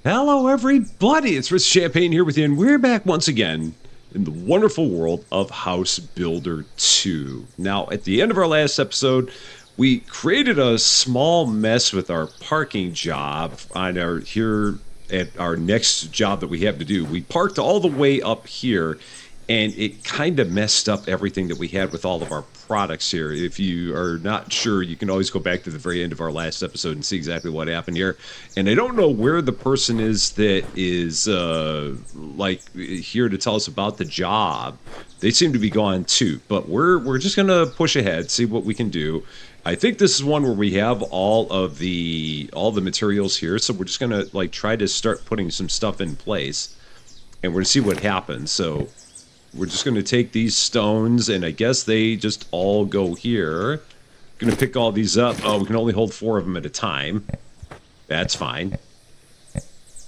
Hello, everybody. It's Rich Champaign here with you, and we're back once again in the wonderful world of House Builder 2. Now, at the end of our last episode, we created a small mess with our parking job on our here at our next job that we have to do. We parked all the way up here, and it kind of messed up everything that we had with all of our products here. If you are not sure, you can always go back to the very end of our last episode and see exactly what happened here. And I don't know where the person is that is here to tell us about the job. They seem to be gone too, but we're just gonna push ahead, see what we can do. I think this is one where we have all the materials here, so we're just gonna try to start putting some stuff in place, and we're gonna see what happens. So we're just going to take these stones, and I guess they just all go here. Going to pick all these up. Oh, we can only hold 4 of them at a time. That's fine.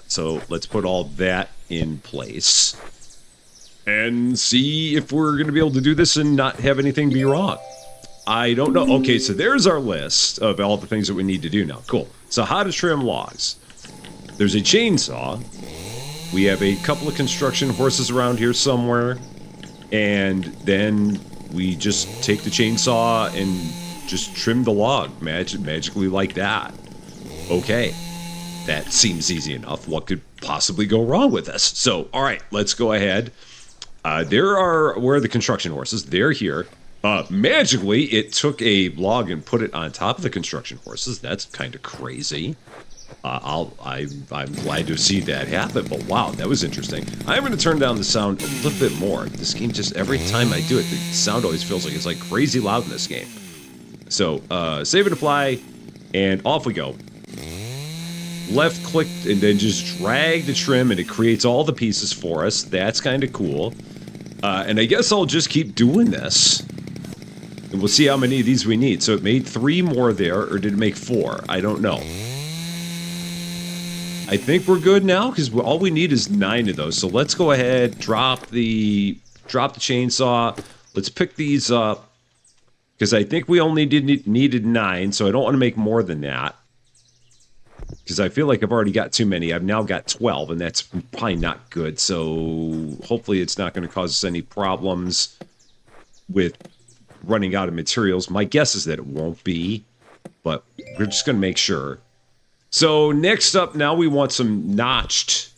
So let's put all that in place and see if we're going to be able to do this and not have anything be wrong. I don't know. Okay, so there's our list of all the things that we need to do now. Cool. So how to trim logs. There's a chainsaw. We have a couple of construction horses around here somewhere. And then we just take the chainsaw and just trim the log magically like that. Okay, that seems easy enough. What could possibly go wrong with this? So, all right, let's go ahead. Where are the construction horses? They're here. Magically, it took a log and put it on top of the construction horses. That's kind of crazy. I'm glad to see that happen, but wow, that was interesting. I'm going to turn down the sound a little bit more. This game, just every time I do it, the sound always feels like it's like crazy loud in this game. So, save and apply, and off we go. Left click and then just drag the trim, and it creates all the pieces for us. That's kind of cool. And I guess I'll just keep doing this. And we'll see how many of these we need. So it made 3 more there, or did it make 4? I don't know. I think we're good now because all we need is 9 of those. So let's go ahead, drop the chainsaw. Let's pick these up because I think we only needed 9. So I don't want to make more than that because I feel like I've already got too many. I've now got 12, and that's probably not good. So hopefully it's not going to cause us any problems with running out of materials. My guess is that it won't be, but we're just going to make sure. So next up, now we want some notched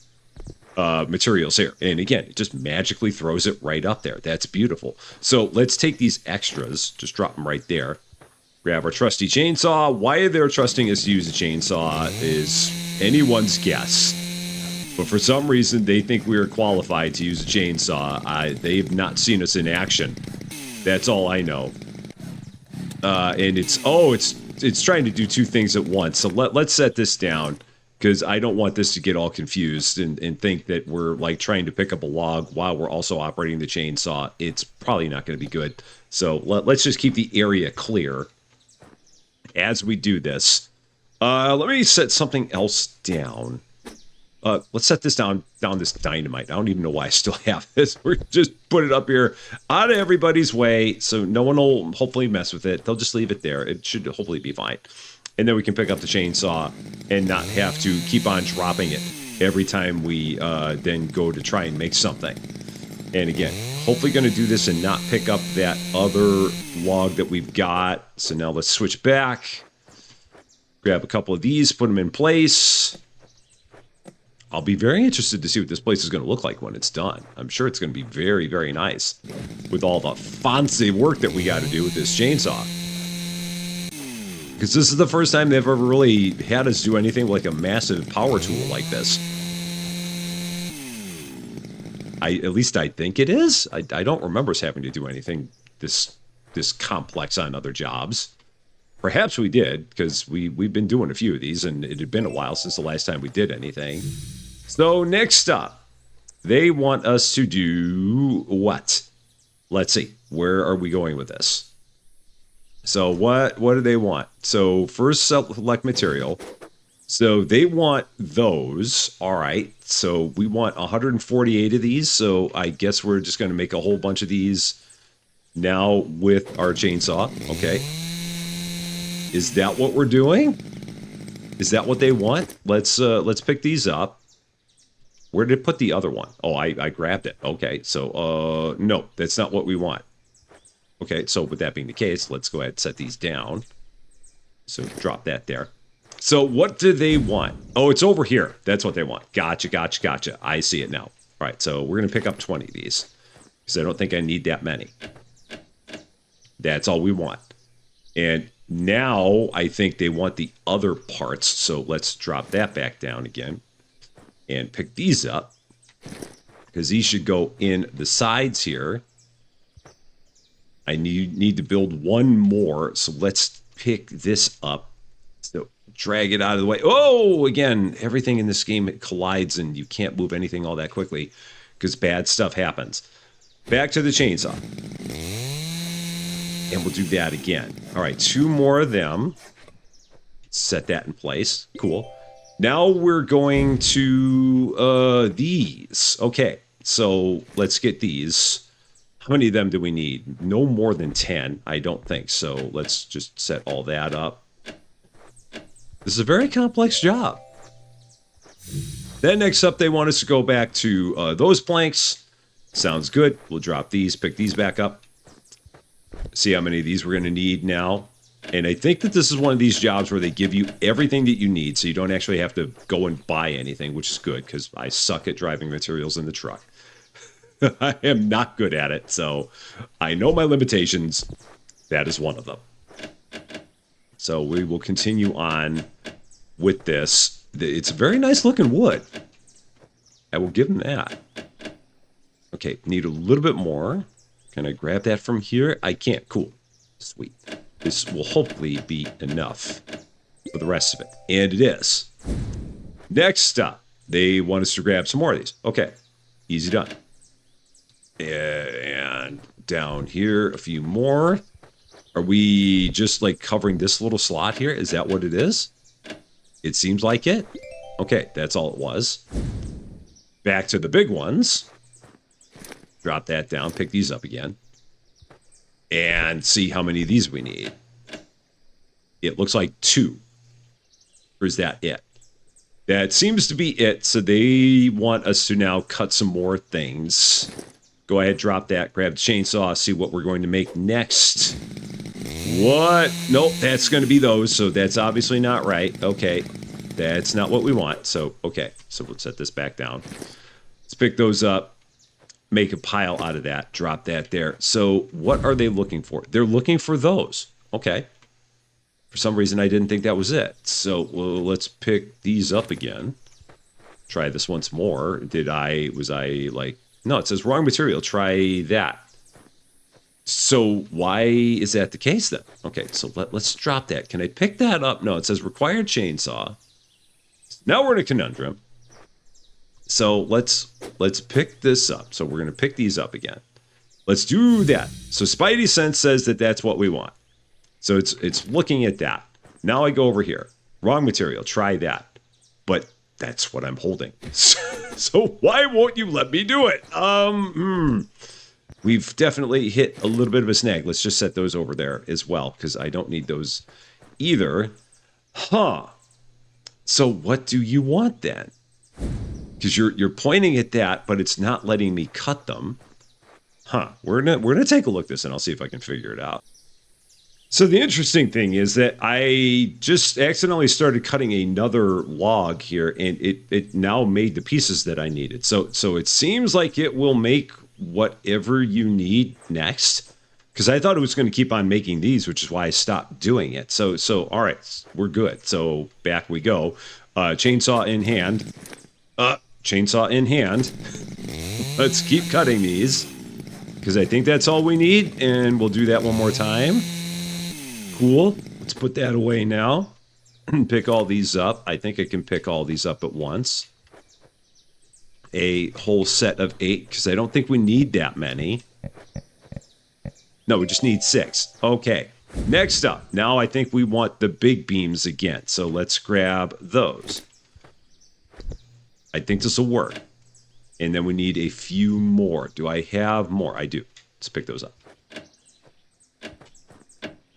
materials here. And again, it just magically throws it right up there. That's beautiful. So let's take these extras, just drop them right there. Grab our trusty chainsaw. Why they're trusting us to use a chainsaw is anyone's guess. But for some reason, they think we are qualified to use a chainsaw. They've not seen us in action. That's all I know. And it's trying to do 2 things at once. So let's set this down because I don't want this to get all confused and think that we're like trying to pick up a log while we're also operating the chainsaw. It's probably not going to be good. So let's just keep the area clear as we do this. Let me set something else down. Let's set this down this dynamite. I don't even know why I still have this. We're just put it up here out of everybody's way so no one will hopefully mess with it. They'll just leave it there. It should hopefully be fine. And then we can pick up the chainsaw and not have to keep on dropping it every time we then go to try and make something. And again, hopefully going to do this and not pick up that other log that we've got. So now let's switch back. Grab a couple of these, put them in place. I'll be very interested to see what this place is going to look like when it's done. I'm sure it's going to be very, very nice with all the fancy work that we got to do with this chainsaw. Because this is the first time they've ever really had us do anything like a massive power tool like this. At least I think it is. I don't remember us having to do anything this complex on other jobs. Perhaps we did, because we've been doing a few of these, and it had been a while since the last time we did anything. So next up, they want us to do what? Let's see. Where are we going with this? So what do they want? So first select material. So they want those. All right. So we want 148 of these. So I guess we're just going to make a whole bunch of these now with our chainsaw. Okay. Is that what we're doing? Is that what they want? Let's pick these up. Where did it put the other one? Oh, I grabbed it. Okay, so, no, that's not what we want. Okay, so with that being the case, let's go ahead and set these down. So drop that there. So what do they want? Oh, it's over here. That's what they want. Gotcha, gotcha, gotcha. I see it now. All right, so we're going to pick up 20 of these because I don't think I need that many. That's all we want. And now I think they want the other parts. So let's drop that back down again and pick these up because these should go in the sides here. I need to build one more. So let's pick this up. So drag it out of the way. Oh, again, everything in this game, it collides and you can't move anything all that quickly because bad stuff happens. Back to the chainsaw. And we'll do that again. All right, 2 more of them. Set that in place. Cool. Now we're going to these. Okay, so let's get these. How many of them do we need? No more than 10, I don't think. So let's just set all that up. This is a very complex job. Then next up, they want us to go back to those planks. Sounds good. We'll drop these, pick these back up. See how many of these we're going to need now. And I think that this is one of these jobs where they give you everything that you need, so you don't actually have to go and buy anything, which is good, because I suck at driving materials in the truck. I am not good at it, so I know my limitations. That is one of them. So we will continue on with this. It's a very nice looking wood. I will give them that. Okay, need a little bit more. Can I grab that from here? I can't. Cool. Sweet. This will hopefully be enough for the rest of it. And it is. Next up, they want us to grab some more of these. Okay, easy done. And down here, a few more. Are we just like covering this little slot here? Is that what it is? It seems like it. Okay, that's all it was. Back to the big ones. Drop that down, pick these up again. And see how many of these we need. It looks like 2. Or is that it? That seems to be it. So they want us to now cut some more things. Go ahead, drop that, grab the chainsaw, see what we're going to make next. What? Nope, that's going to be those, so that's obviously not right. Okay, that's not what we want. So, okay, so we'll set this back down. Let's pick those up, make a pile out of that, drop that there. So what are they looking for? They're looking for those. Okay. For some reason, I didn't think that was it. So let's pick these up again. Try this once more. Was I like... No, it says wrong material. Try that. So why is that the case then? Okay, so let's drop that. Can I pick that up? No, it says required chainsaw. Now we're in a conundrum. So let's pick this up. So we're going to pick these up again. Let's do that. So Spidey Sense says that that's what we want. So it's looking at that. Now I go over here. Wrong material. Try that. But that's what I'm holding. So why won't you let me do it? We've definitely hit a little bit of a snag. Let's just set those over there as well, because I don't need those either. Huh. So what do you want then? Because you're pointing at that, but it's not letting me cut them. Huh. We're gonna take a look at this, and I'll see if I can figure it out. So the interesting thing is that I just accidentally started cutting another log here, and it now made the pieces that I needed. So it seems like it will make whatever you need next, because I thought it was going to keep on making these, which is why I stopped doing it. So all right, we're good. So back we go. Chainsaw in hand. Chainsaw in hand. Let's keep cutting these, because I think that's all we need, and we'll do that one more time. Cool. Let's put that away now. Pick all these up. I think I can pick all these up at once. A whole set of 8, because I don't think we need that many. No, we just need 6. Okay. Next up. Now I think we want the big beams again. So let's grab those. I think this will work. And then we need a few more. Do I have more? I do. Let's pick those up.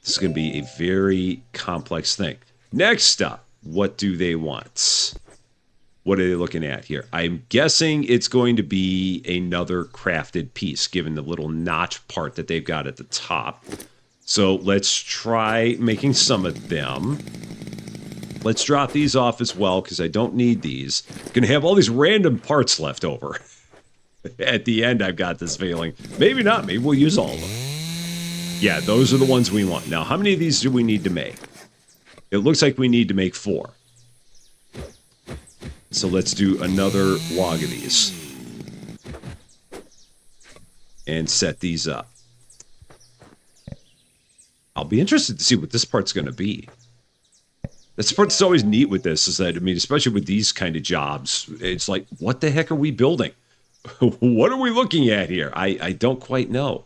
This is going to be a very complex thing. Next up, what do they want? What are they looking at here? I'm guessing it's going to be another crafted piece, given the little notch part that they've got at the top. So let's try making some of them. Let's drop these off as well, because I don't need these. I'm going to have all these random parts left over. At the end, I've got this feeling. Maybe not. Maybe we'll use all of them. Yeah, those are the ones we want. Now, how many of these do we need to make? It looks like we need to make 4. So let's do another log of these. And set these up. I'll be interested to see what this part's going to be. That's the part that's always neat with this, is that, I mean, especially with these kind of jobs, it's like, what the heck are we building? What are we looking at here? I don't quite know.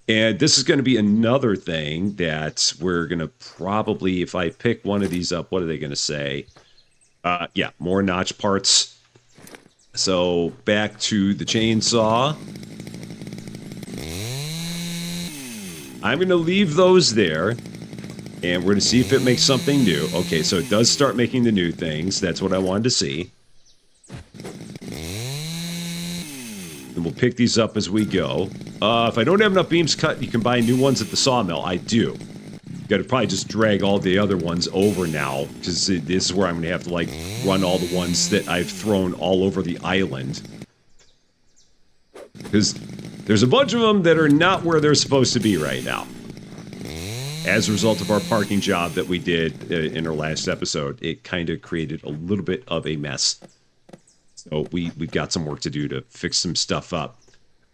And this is going to be another thing that we're going to probably, if I pick one of these up, what are they going to say? Yeah, more notch parts. So back to the chainsaw. I'm going to leave those there. And we're going to see if it makes something new. Okay, so it does start making the new things. That's what I wanted to see. And we'll pick these up as we go. If I don't have enough beams cut, you can buy new ones at the sawmill. I do. Got to probably just drag all the other ones over now, because this is where I'm going to have to, like, run all the ones that I've thrown all over the island. Because there's a bunch of them that are not where they're supposed to be right now. As a result of our parking job that we did in our last episode, it kind of created a little bit of a mess. So we've got some work to do to fix some stuff up.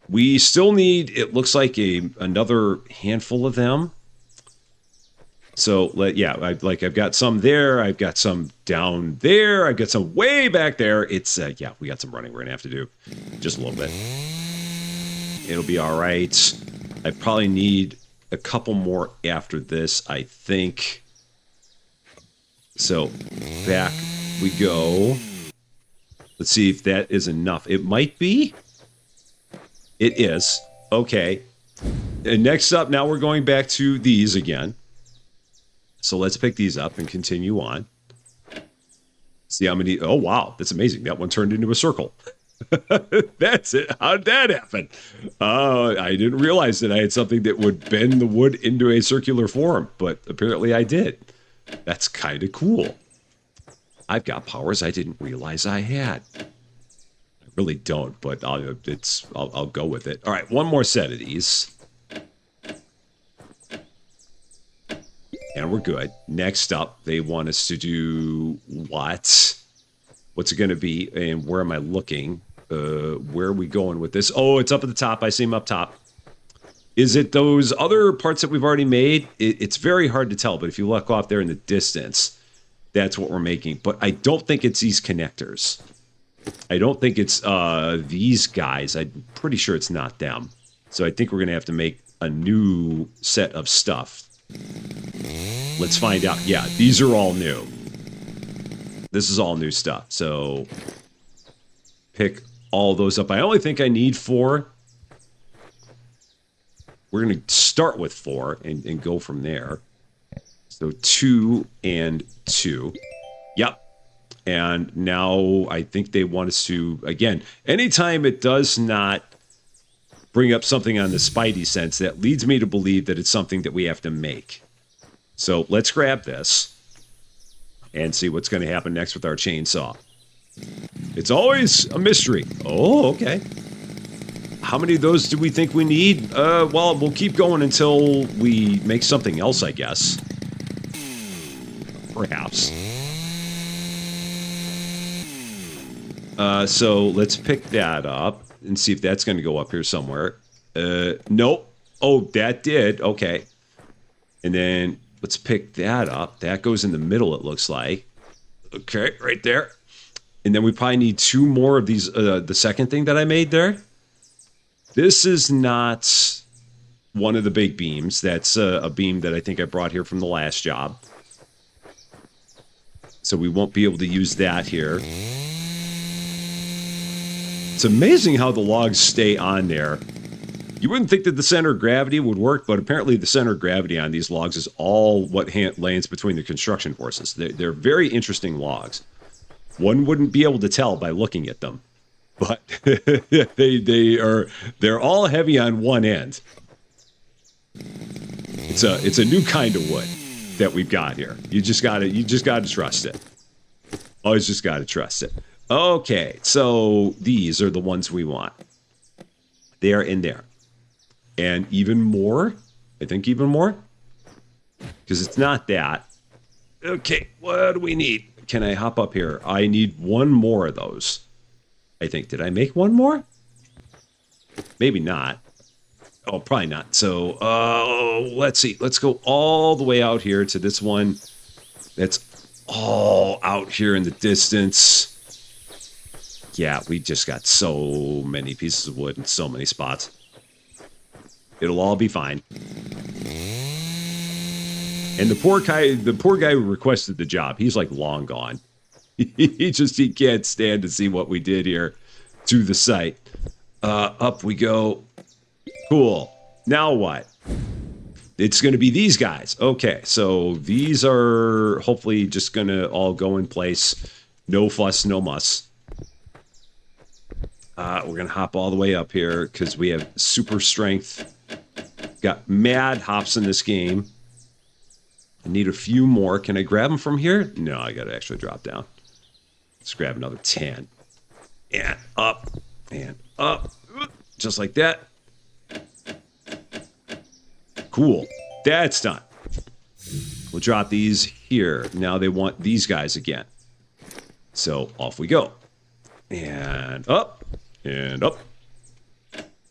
We still need, it looks like, another handful of them. So, yeah, I've got some there. I've got some down there. I've got some way back there. It's, yeah, we got some running we're going to have to do. Just a little bit. It'll be all right. I probably need a couple more after this, I think. So, back we go. Let's see if that is enough. It might be. It is. Okay. And next up, now we're going back to these again. So let's pick these up and continue on. See how many... Oh, wow. That's amazing. That one turned into a circle. That's it. How'd that happen? I didn't realize that I had something that would bend the wood into a circular form, but apparently I did. That's kind of cool. I've got powers I didn't realize I had. I really don't, but I'll go with it. All right, one more set of these. And we're good. Next up, they want us to do what? What's it going to be? And where am I looking? Where are we going with this? Oh, it's up at the top. I see them up top. Is it those other parts that we've already made? It's very hard to tell, but if you look off there in the distance, that's what we're making. But I don't think it's these connectors. I don't think it's these guys. I'm pretty sure it's not them. So I think we're going to have to make a new set of stuff. Let's find out. Yeah, these are all new. This is all new stuff. So pick all those up. I only think I need 4. We're going to start with 4 and go from there. So 2 and 2. Yep. And now I think they want us to, again, anytime it does not bring up something on the Spidey sense, that leads me to believe that it's something that we have to make. So let's grab this and see what's going to happen next with our chainsaw. It's always a mystery. Oh, okay. How many of those do we think we need? Well, we'll keep going until we make something else, I guess. Perhaps. So let's pick that up and see if that's going to go up here somewhere. Nope. Oh, that did. Okay. And then let's pick that up. That goes in the middle, it looks like. Okay, right there. And then we probably need 2 more of these, the second thing that I made there. This is not one of the big beams. That's a beam that I think I brought here from the last job. So we won't be able to use that here. It's amazing how the logs stay on there. You wouldn't think that the center of gravity would work, but apparently the center of gravity on these logs is all what lands between the construction forces. They're very interesting logs. One wouldn't be able to tell by looking at them, but they're all heavy on one end. It's a new kind of wood that we've got here. You just gotta trust it. Always just gotta trust it. Okay, so these are the ones we want. They are in there. And even more, I think even more, because it's not that. Okay, what do we need? Can I hop up here? I need one more of those. I think. Did I make one more? Maybe not. Oh, probably not. So, let's see. Let's go all the way out here to this one. That's all out here in the distance. Yeah, we just got so many pieces of wood in so many spots. It'll all be fine. And the poor guy who requested the job, he's like long gone. He can't stand to see what we did here to the site. Up we go. Cool. Now what? It's going to be these guys. Okay, so these are hopefully just going to all go in place. No fuss, no muss. We're going to hop all the way up here because we have super strength. Got mad hops in this game. I need a few more. Can I grab them from here? No, I got to actually drop down. Let's grab another 10. And up. And up. Just like that. Cool. That's done. We'll drop these here. Now they want these guys again. So off we go. And up. And up.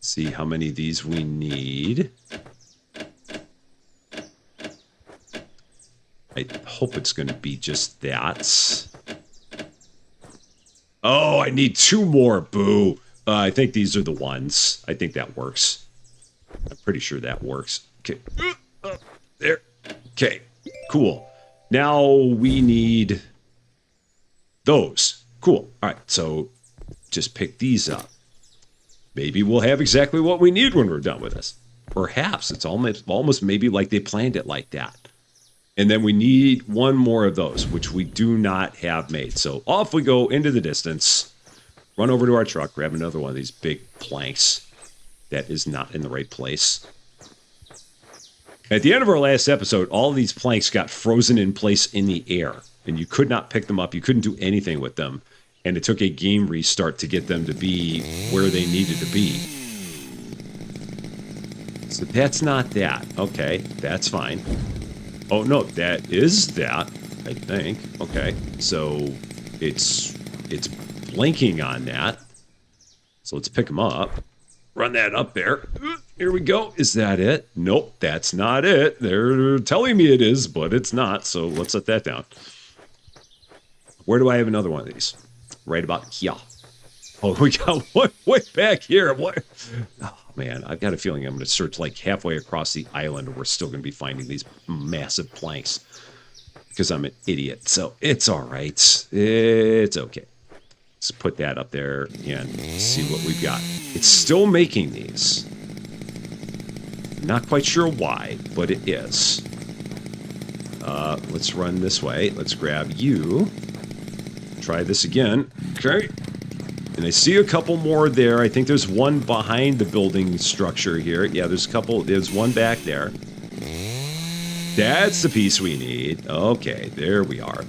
See how many of these we need. I hope it's going to be just that. Oh, I need 2 more. Boo. I think these are the ones. I think that works. I'm pretty sure that works. Okay. There. Okay. Cool. Now we need those. Cool. All right. So just pick these up. Maybe we'll have exactly what we need when we're done with this. Perhaps it's almost maybe like they planned it like that. And then we need one more of those, which we do not have made. So off we go into the distance, run over to our truck, grab another one of these big planks that is not in the right place. At the end of our last episode, all of these planks got frozen in place in the air, and you could not pick them up. You couldn't do anything with them. And it took a game restart to get them to be where they needed to be. So that's not that. Okay, that's fine. Oh, no, that is that, I think. Okay, so it's blinking on that. So let's pick them up. Run that up there. Here we go. Is that it? Nope, that's not it. They're telling me it is, but it's not. So let's set that down. Where do I have another one of these? Right about here. Oh, we got one way back here. What? Oh, man, I've got a feeling I'm going to search like halfway across the island and we're still going to be finding these massive planks because I'm an idiot. So it's all right. It's okay. Let's put that up there and see what we've got. It's still making these. Not quite sure why, but it is. Let's run this way. Let's grab you. Try this again. Okay. And I see a couple more there. I think there's one behind the building structure here. Yeah, there's a couple. There's one back there. That's the piece we need. Okay, there we are.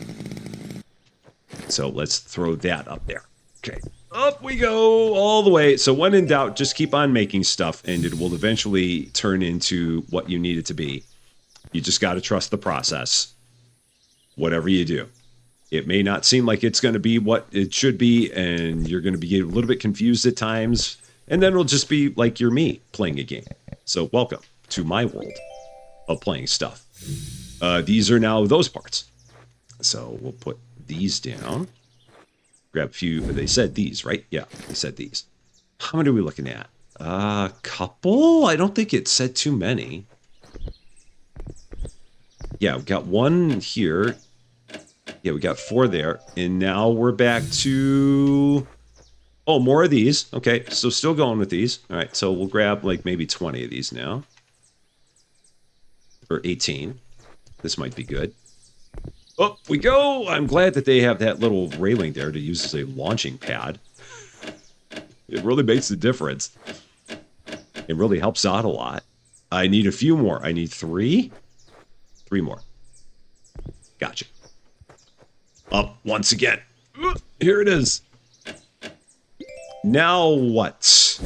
So let's throw that up there. Okay. Up we go all the way. So when in doubt, just keep on making stuff and it will eventually turn into what you need it to be. You just got to trust the process. Whatever you do. It may not seem like it's going to be what it should be, and you're going to be a little bit confused at times, and then it'll just be like you're me playing a game. So welcome to my world of playing stuff. These are now those parts. So we'll put these down. Grab a few. They said these, right? Yeah, they said these. How many are we looking at? A couple? I don't think it said too many. Yeah, we've got one here. Yeah, we got 4 there. And now we're back to... Oh, more of these. Okay, so still going with these. All right, so we'll grab like maybe 20 of these now. Or 18. This might be good. Up we go. I'm glad that they have that little railing there to use as a launching pad. It really makes a difference. It really helps out a lot. I need a few more. I need three. Three more. Gotcha. Up once again. Here it is. Now what?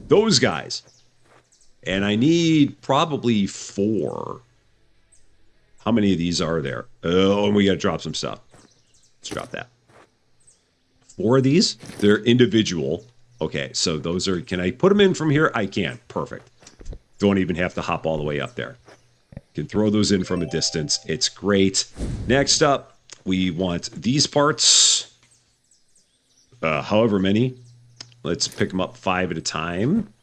Those guys. And I need probably 4. How many of these are there? Oh, and we got to drop some stuff. Let's drop that. 4 of these. They're individual. Okay, so those are... Can I put them in from here? I can. Perfect. Don't even have to hop all the way up there. Can throw those in from a distance. It's great. Next up, we want these parts. However many. Let's pick them up 5 at a time.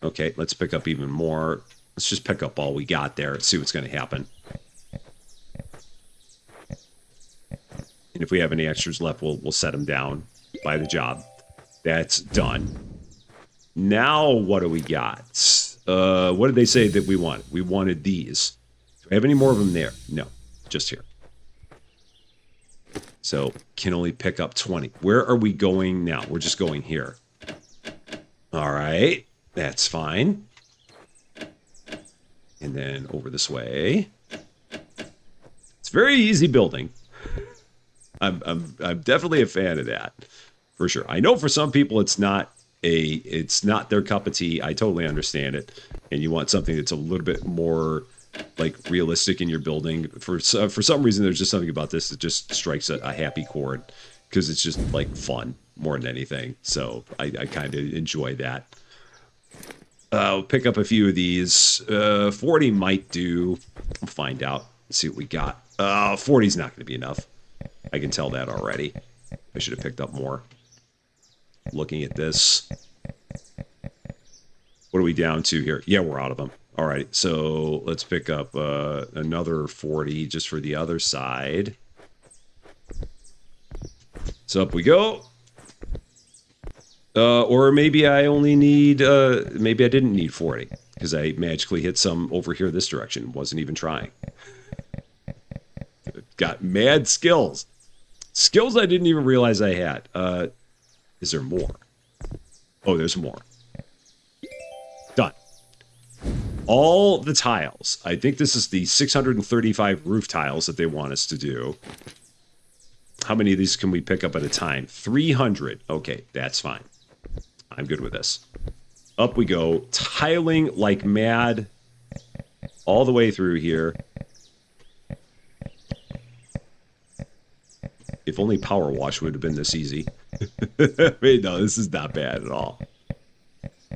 Okay, let's pick up even more. Let's just pick up all we got there and see what's going to happen. And if we have any extras left, we'll set them down by the job. That's done. Now what do we got? What did they say that we wanted? We wanted these. Do I have any more of them there? No, just here. So can only pick up 20. Where are we going now? We're just going here. All right, that's fine. And then over this way. It's very easy building. I'm definitely a fan of that, for sure. I know for some people it's not their cup of tea. I totally understand it. And you want something that's a little bit more like realistic in your building. For some reason, there's just something about this that just strikes a happy chord because it's just like fun more than anything. So I kind of enjoy that. I'll pick up a few of these. 40 might do. We'll find out. Let's see what we got. 40's not going to be enough. I can tell that already. I should have picked up more. Looking at this. What are we down to here? Yeah, we're out of them. All right, so let's pick up another 40 just for the other side. So up we go. Or maybe I only need, maybe I didn't need 40 because I magically hit some over here this direction. Wasn't even trying. Got mad skills. Skills I didn't even realize I had. Is there more? Oh, there's more. Done. All the tiles. I think this is the 635 roof tiles that they want us to do. How many of these can we pick up at a time? 300. Okay, that's fine. I'm good with this. Up we go. Tiling like mad. All the way through here. If only Power Wash would have been this easy. Wait, no, this is not bad at all.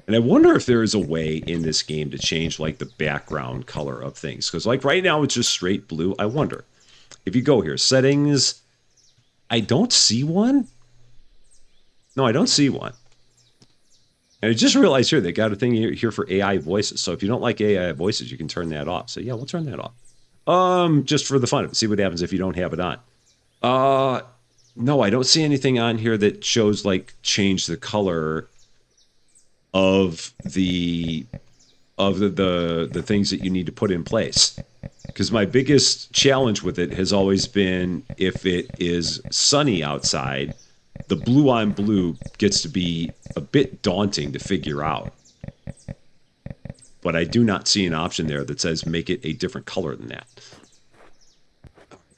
And I wonder if there is a way in this game to change like the background color of things. Because like right now it's just straight blue. I wonder. If you go here, settings, I don't see one. No, I don't see one. And I just realized here they got a thing here for AI voices. So if you don't like AI voices, you can turn that off. So yeah, we'll turn that off. Just for the fun of it. See what happens if you don't have it on. No, I don't see anything on here that shows like change the color of the things that you need to put in place. Because my biggest challenge with it has always been if it is sunny outside, the blue on blue gets to be a bit daunting to figure out. But I do not see an option there that says make it a different color than that.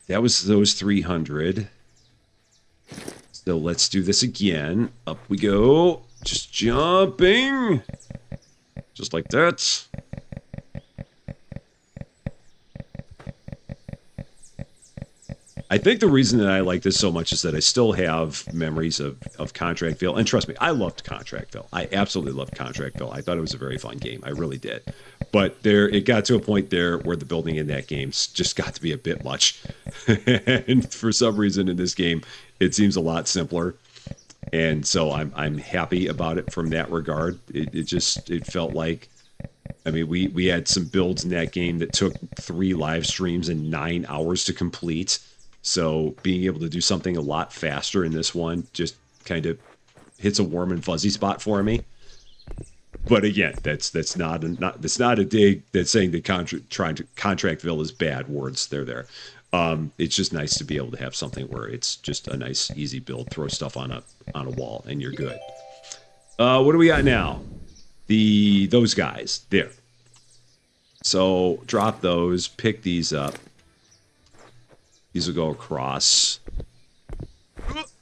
That was those 300. So let's do this again. Up we go. Just jumping. Just like that. I think the reason that I like this so much is that I still have memories of Contractville. And trust me, I loved Contractville. I absolutely loved Contractville. I thought it was a very fun game. I really did. But it got to a point there where the building in that game just got to be a bit much. And for some reason in this game, it seems a lot simpler. And so I'm happy about it from that regard. It felt like, I mean, we had some builds in that game that took 3 live streams and 9 hours to complete. So being able to do something a lot faster in this one just kind of hits a warm and fuzzy spot for me. But again, that's not a dig that's saying that Contractville is bad. Words, they're there. It's just nice to be able to have something where it's just a nice, easy build. Throw stuff on a wall, and you're good. What do we got now? Those guys there. So drop those. Pick these up. These will go across.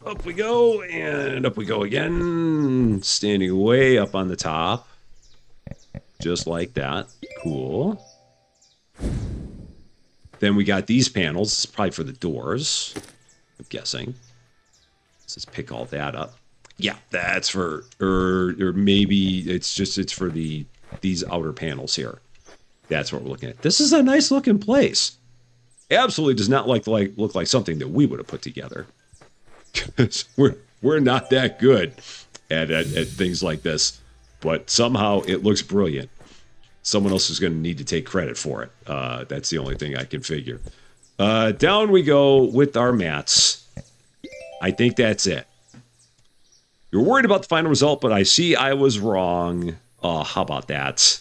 Up we go, and up we go again. Standing way up on the top. Just like that. Cool. Then we got these panels. It's probably for the doors, I'm guessing. Let's pick all that up. Yeah, that's for, or maybe it's for these outer panels here. That's what we're looking at. This is a nice looking place. Absolutely does not look like something that we would have put together. Because we're not that good at things like this. But somehow it looks brilliant. Someone else is going to need to take credit for it. That's the only thing I can figure. Down we go with our mats. I think that's it. You're worried about the final result, but I see I was wrong. How about that?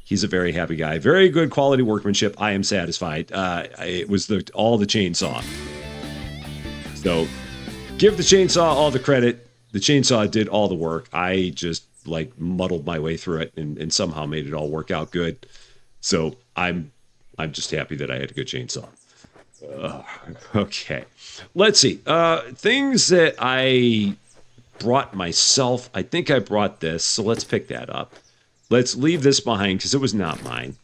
He's a very happy guy. Very good quality workmanship. I am satisfied. It was all the chainsaw. So give the chainsaw all the credit. The chainsaw did all the work. I just muddled my way through it and somehow made it all work out good. So I'm just happy that I had a good chainsaw. Okay. Let's see. Things that I brought myself. I think I brought this, so let's pick that up. Let's leave this behind because it was not mine.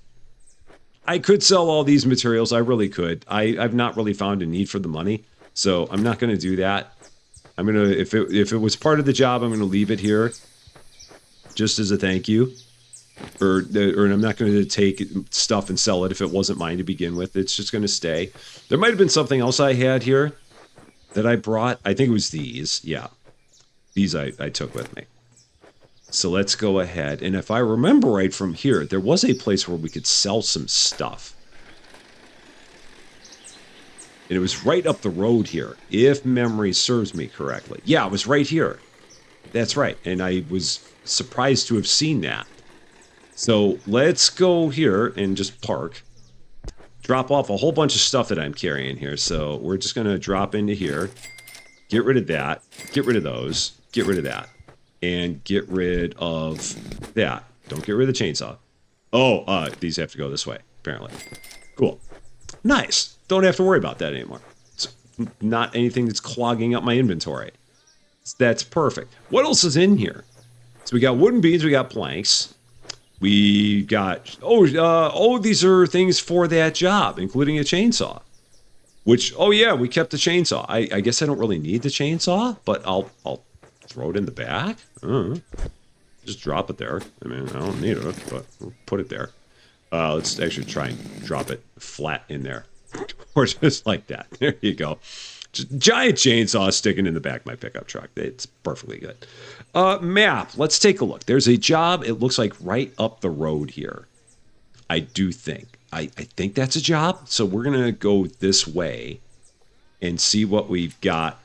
I could sell all these materials. I really could. I've not really found a need for the money, so I'm not going to do that. I'm gonna if it was part of the job, I'm going to leave it here, just as a thank you. Or I'm not going to take stuff and sell it if it wasn't mine to begin with. It's just going to stay. There might have been something else I had here that I brought. I think it was these. Yeah. These I took with me. So let's go ahead. And if I remember right from here, there was a place where we could sell some stuff. And it was right up the road here, if memory serves me correctly. Yeah, it was right here. That's right. And I was surprised to have seen that. So let's go here and just park. Drop off a whole bunch of stuff that I'm carrying here. So we're just going to drop into here. Get rid of that. Get rid of those. Get rid of that. And get rid of that. Don't get rid of the chainsaw. Oh, these have to go this way, apparently. Cool. Nice. Don't have to worry about that anymore. It's not anything that's clogging up my inventory. That's perfect. What else is in here? So we got wooden beams, we got planks. We got, these are things for that job, including a chainsaw. Which, oh yeah, we kept the chainsaw. I guess I don't really need the chainsaw, but I'll throw it in the back. Just drop it there. I mean, I don't need it, but we'll put it there. Let's actually try and drop it flat in there. Or just like that. There you go. Just giant chainsaw sticking in the back of my pickup truck. It's perfectly good. Map. Let's take a look. There's a job, it looks like right up the road here. I do think. I think that's a job. So we're going to go this way and see what we've got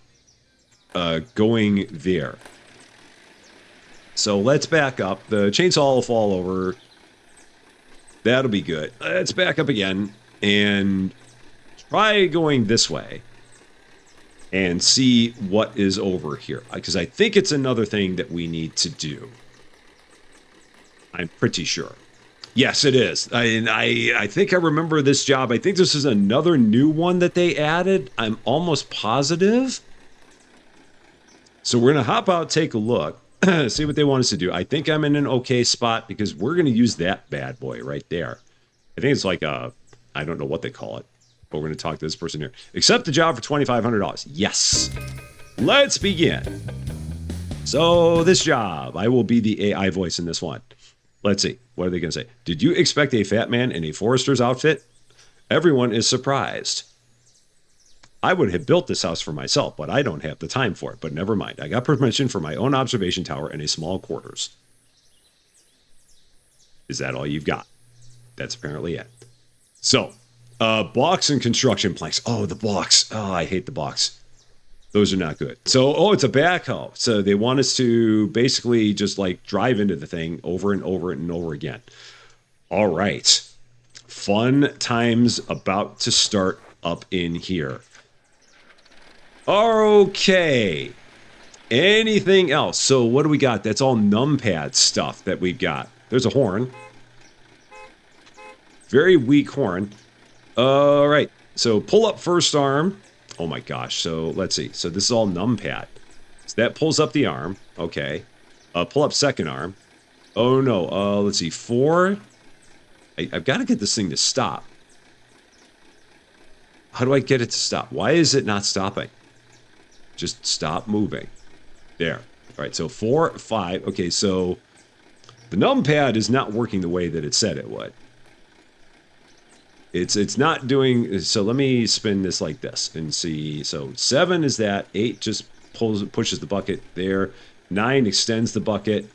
going there. So let's back up. The chainsaw will fall over. That'll be good. Let's back up again and try going this way and see what is over here. Because I think it's another thing that we need to do. I'm pretty sure. Yes, it is. I think I remember this job. I think this is another new one that they added. I'm almost positive. So we're going to hop out, take a look, see what they want us to do. I think I'm in an okay spot because we're going to use that bad boy right there. I think it's like a, I don't know what they call it, but we're going to talk to this person here. Accept the job for $2,500. Yes. Let's begin. So this job, I will be the AI voice in this one. Let's see. What are they going to say? Did you expect a fat man in a forester's outfit? Everyone is surprised. I would have built this house for myself, but I don't have the time for it. But never mind. I got permission for my own observation tower and a small quarters. Is that all you've got? That's apparently it. So, blocks and construction planks. Oh, the blocks. Oh, I hate the blocks. Those are not good. So, it's a backhoe. So they want us to basically just like drive into the thing over and over and over again. All right. Fun times about to start up in here. Okay. Anything else? So what do we got? That's all numpad stuff that we've got. There's a horn. Very weak horn. All right. So pull up first arm. Oh my gosh. So let's see. So this is all numpad. So that pulls up the arm. Okay. Pull up second arm. Oh no. Let's see. 4. I've got to get this thing to stop. How do I get it to stop? Why is it not stopping? Just stop moving. There. All right. So 4, 5. Okay. So the numpad is not working the way that it said it would. It's not doing. So let me spin this like this and see. So 7 is that. 8 just pushes the bucket there. 9 extends the bucket.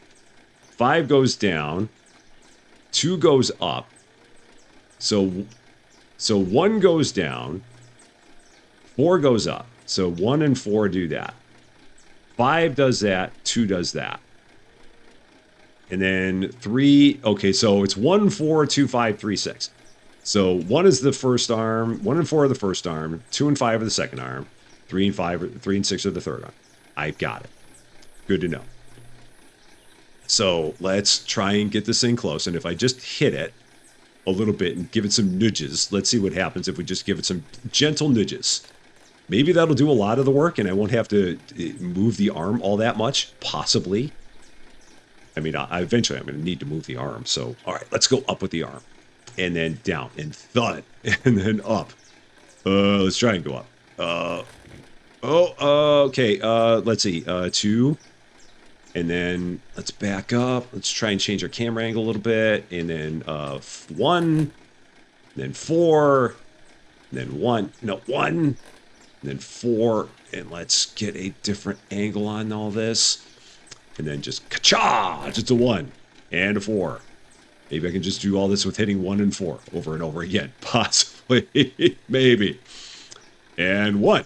5 goes down. 2 goes up. So 1 goes down. 4 goes up. So 1 and 4 do that. 5 does that. 2 does that. And then 3. Okay, so it's 1, 4, 2, 5, 3, 6. So 1 is the first arm. 1 and 4 are the first arm. 2 and 5 are the second arm. 3 and 6 are the third arm. I've got it. Good to know. So let's try and get this thing close. And if I just hit it a little bit and give it some nudges, let's see what happens if we just give it some gentle nudges. Maybe that'll do a lot of the work and I won't have to move the arm all that much. Possibly. I mean, eventually I'm going to need to move the arm. So, all right, let's go up with the arm. And then down. And thud. And then up. Let's try and go up. Okay. Let's see. 2. And then let's back up. Let's try and change our camera angle a little bit. And then 1. And then 4. And then 1. No, 1. And then 4. And let's get a different angle on all this. And then just ka-cha! Just a 1. And a 4. Maybe I can just do all this with hitting 1 and 4 over and over again. Possibly. Maybe. And 1.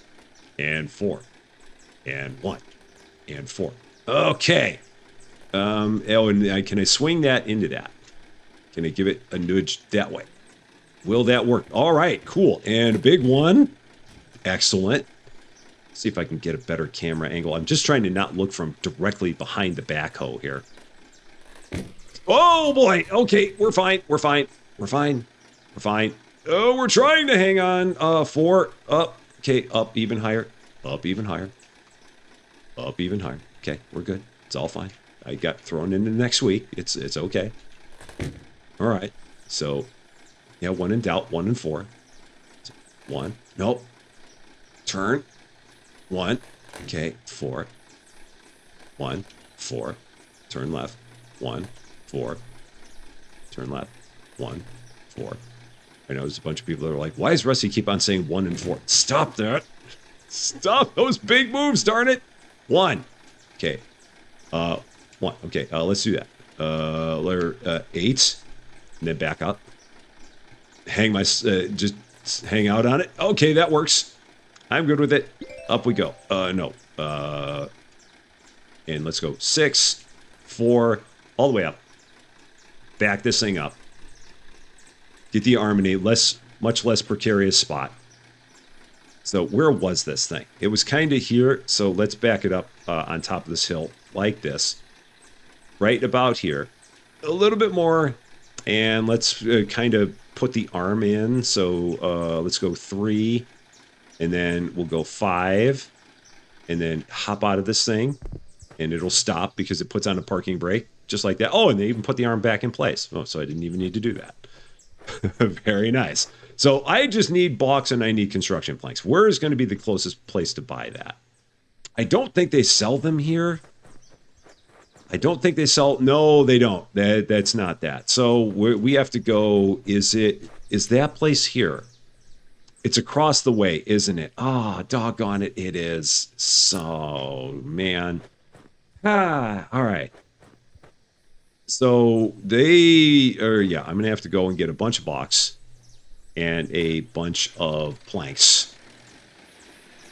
And 4. And 1. And 4. Okay. And can I swing that into that? Can I give it a nudge that way? Will that work? All right, cool. And a big 1. Excellent. See if I can get a better camera angle. I'm just trying to not look from directly behind the backhoe here. Oh boy. Okay, we're fine. We're fine. We're fine. We're fine. Oh, we're trying to hang on. 4. Up. Okay, up even higher. Up even higher. Up even higher. Okay, we're good. It's all fine. I got thrown into next week. It's okay. All right. So, yeah, 1 in doubt. 1 and 4. 1. Nope. Turn. 1. Okay, 4. 1. 4. Turn left. 1. 4. Turn left. 1. 4. I know there's a bunch of people that are like, why does Rusty keep on saying 1 and 4? Stop that. Stop those big moves, darn it. 1. Okay. 1. Okay, let's do that. Letter 8. And then back up. Just hang out on it. Okay, that works. I'm good with it. Up we go. No. And let's go 6, 4, all the way up. Back this thing up. Get the arm in a much less precarious spot. So where was this thing? It was kind of here. So let's back it up on top of this hill like this. Right about here. A little bit more. And let's kind of put the arm in. So let's go 3. And then we'll go 5. And then hop out of this thing. And it'll stop because it puts on a parking brake. Just like that. Oh, and they even put the arm back in place. Oh, so I didn't even need to do that. Very nice. So I just need blocks and I need construction planks. Where is going to be the closest place to buy that? I don't think they sell them here. I don't think they sell. No, they don't. That's not that. So we have to go. Is that place here? It's across the way, isn't it? Ah, oh, doggone it. It is. So, man. All right. So I'm going to have to go and get a bunch of blocks and a bunch of planks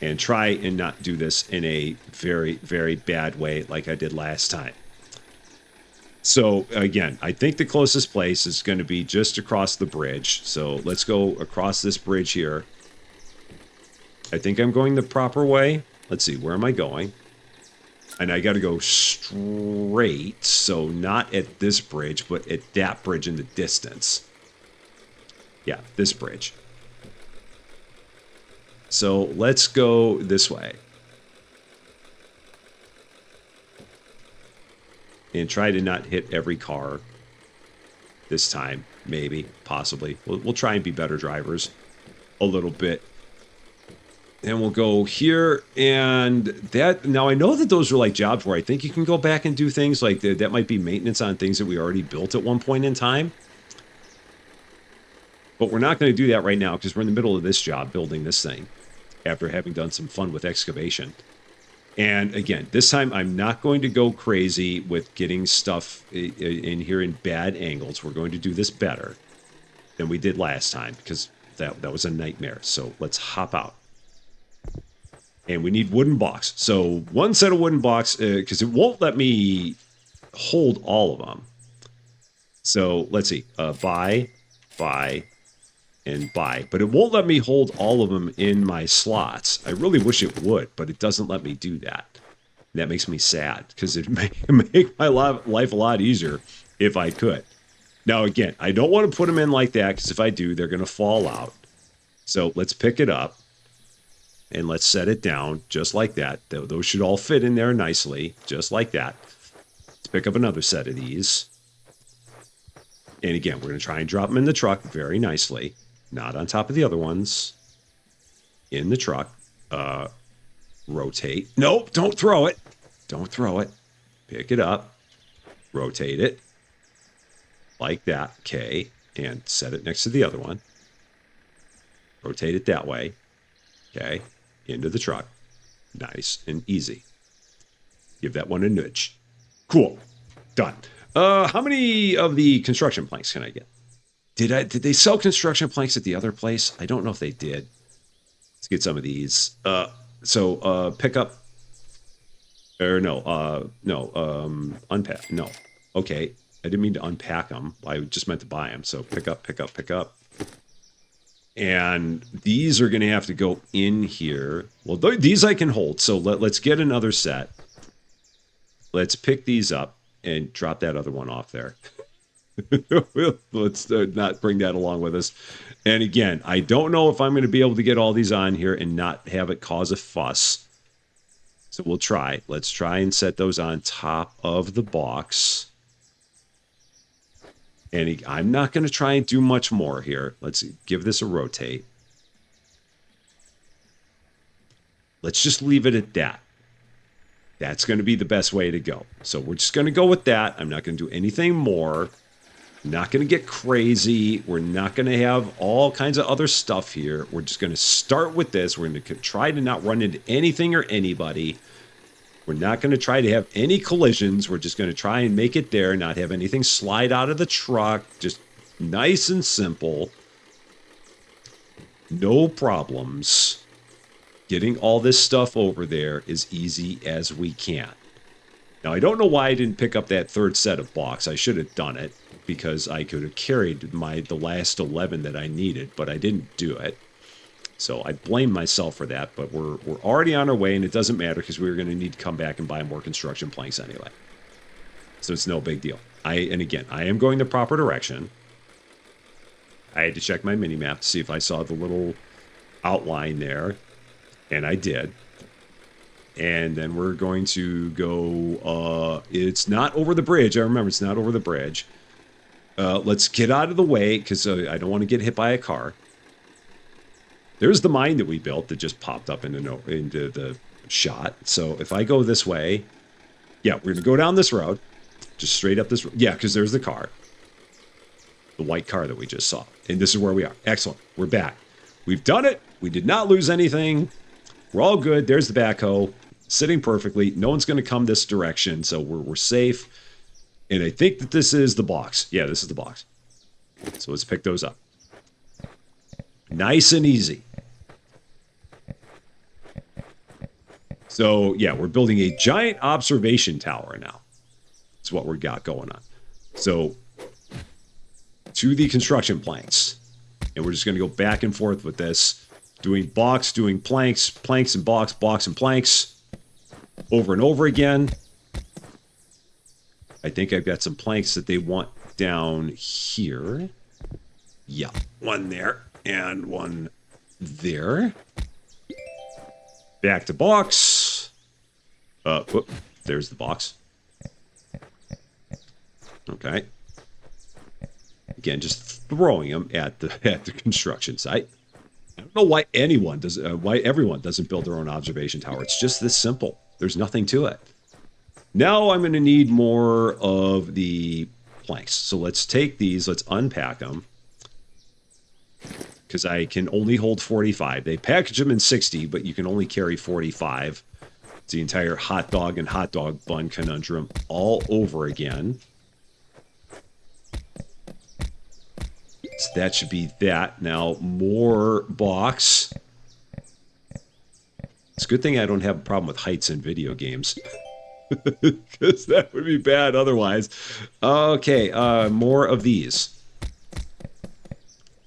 and try and not do this in a very, very bad way like I did last time. So again, I think the closest place is going to be just across the bridge. So let's go across this bridge here I think I'm going the proper way. Let's see, where am I going? And I got to go straight, so not at this bridge, but at that bridge in the distance. Yeah, this bridge. So let's go this way. And try to not hit every car this time. Maybe, possibly. We'll try and be better drivers a little bit. And we'll go here and that. Now, I know that those are like jobs where I think you can go back and do things like that might be maintenance on things that we already built at one point in time. But we're not going to do that right now because we're in the middle of this job building this thing after having done some fun with excavation. And again, this time I'm not going to go crazy with getting stuff in here in bad angles. We're going to do this better than we did last time because that was a nightmare. So let's hop out. And we need wooden blocks. So one set of wooden blocks, because it won't let me hold all of them. So let's see. Buy, and buy. But it won't let me hold all of them in my slots. I really wish it would, but it doesn't let me do that. That makes me sad, because it make my life a lot easier if I could. Now, again, I don't want to put them in like that, because if I do, they're going to fall out. So let's pick it up. And let's set it down just like that. Those should all fit in there nicely, just like that. Let's pick up another set of these. And again, we're going to try and drop them in the truck very nicely. Not on top of the other ones. In the truck. Rotate. Nope, don't throw it. Don't throw it. Pick it up. Rotate it. Like that. Okay. And set it next to the other one. Rotate it that way. Okay. Into the truck. Nice and easy. Give that one a nudge. Cool. Done. How many of the construction planks can I get? Did they sell construction planks at the other place? I don't know if they did. Let's get some of these. Pick up. Or no, unpack. No. Okay. I didn't mean to unpack them. I just meant to buy them. So pick up. And these are going to have to go in here. Well, these I can hold. So let's get another set. Let's pick these up and drop that other one off there. Let's not bring that along with us. And again, I don't know if I'm going to be able to get all these on here and not have it cause a fuss. So we'll try. Let's try and set those on top of the box. And I'm not going to try and do much more here. Let's give this a rotate. Let's just leave it at that. That's going to be the best way to go. So we're just going to go with that. I'm not going to do anything more. I'm not going to get crazy. We're not going to have all kinds of other stuff here. We're just going to start with this. We're going to try to not run into anything or anybody. We're not going to try to have any collisions. We're just going to try and make it there, not have anything slide out of the truck. Just nice and simple. No problems. Getting all this stuff over there as easy as we can. Now, I don't know why I didn't pick up that third set of blocks. I should have done it because I could have carried the last 11 that I needed, but I didn't do it. So I blame myself for that, but we're already on our way, and it doesn't matter because we're going to need to come back and buy more construction planks anyway. So it's no big deal. And again, I am going the proper direction. I had to check my mini-map to see if I saw the little outline there, and I did. And then we're going to go, it's not over the bridge. I remember it's not over the bridge. Let's get out of the way because I don't want to get hit by a car. There's the mine that we built that just popped up into the shot. So if I go this way, yeah, we're going to go down this road. Just straight up this road. Yeah, because there's the car. The white car that we just saw. And this is where we are. Excellent. We're back. We've done it. We did not lose anything. We're all good. There's the backhoe. Sitting perfectly. No one's going to come this direction. So we're safe. And I think that this is the box. Yeah, this is the box. So let's pick those up. Nice and easy. So, yeah, we're building a giant observation tower now. That's what we got going on. So, to the construction planks. And we're just going to go back and forth with this. doing blocks, doing planks, planks and blocks, blocks and planks, over and over again. I think I've got some planks that they want down here. Yeah, one there and one there. Back to box. Whoop, there's the box. Okay. Again, just throwing them at the construction site. I don't know why everyone doesn't build their own observation tower. It's just this simple. There's nothing to it. Now I'm going to need more of the planks. So let's take these, let's unpack them. Because I can only hold 45. They package them in 60, but you can only carry 45. It's the entire hot dog and hot dog bun conundrum all over again. So that should be that. Now, more box. It's a good thing I don't have a problem with heights in video games. Because that would be bad otherwise. Okay, more of these.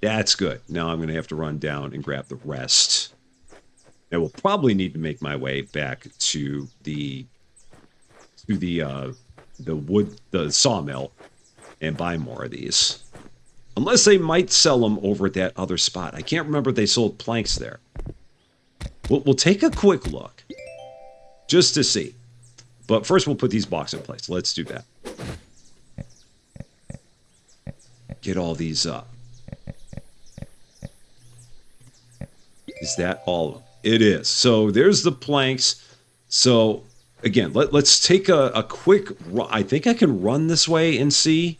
That's good. Now I'm going to have to run down and grab the rest. I will probably need to make my way back to the sawmill and buy more of these. Unless they might sell them over at that other spot. I can't remember if they sold planks there. We'll take a quick look. Just to see. But first we'll put these blocks in place. Let's do that. Get all these up. Is that all of them? It is. So there's the planks. So again, let's take a quick run. I think I can run this way and see.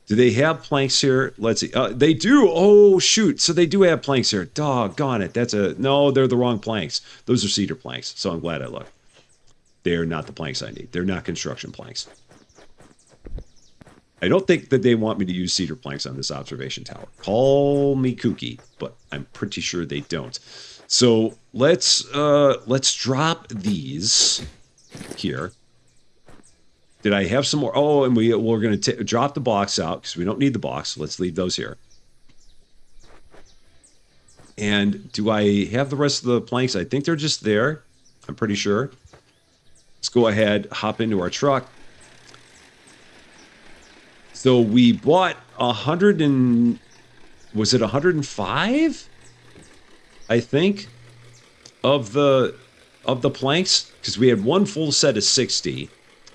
Do they have planks here? Let's see. They do. Oh, shoot. So they do have planks here. Doggone it. No, they're the wrong planks. Those are cedar planks. So I'm glad I looked. They're not the planks I need. They're not construction planks. I don't think that they want me to use cedar planks on this observation tower. Call me kooky, but I'm pretty sure they don't. So let's drop these here. Did I have some more? Oh, and we're going to drop the box out because we don't need the box. Let's leave those here. And do I have the rest of the planks? I think they're just there. I'm pretty sure. Let's go ahead, hop into our truck. So we bought 100 and... Was it 105? I think. Of the planks. Because we had one full set of 60.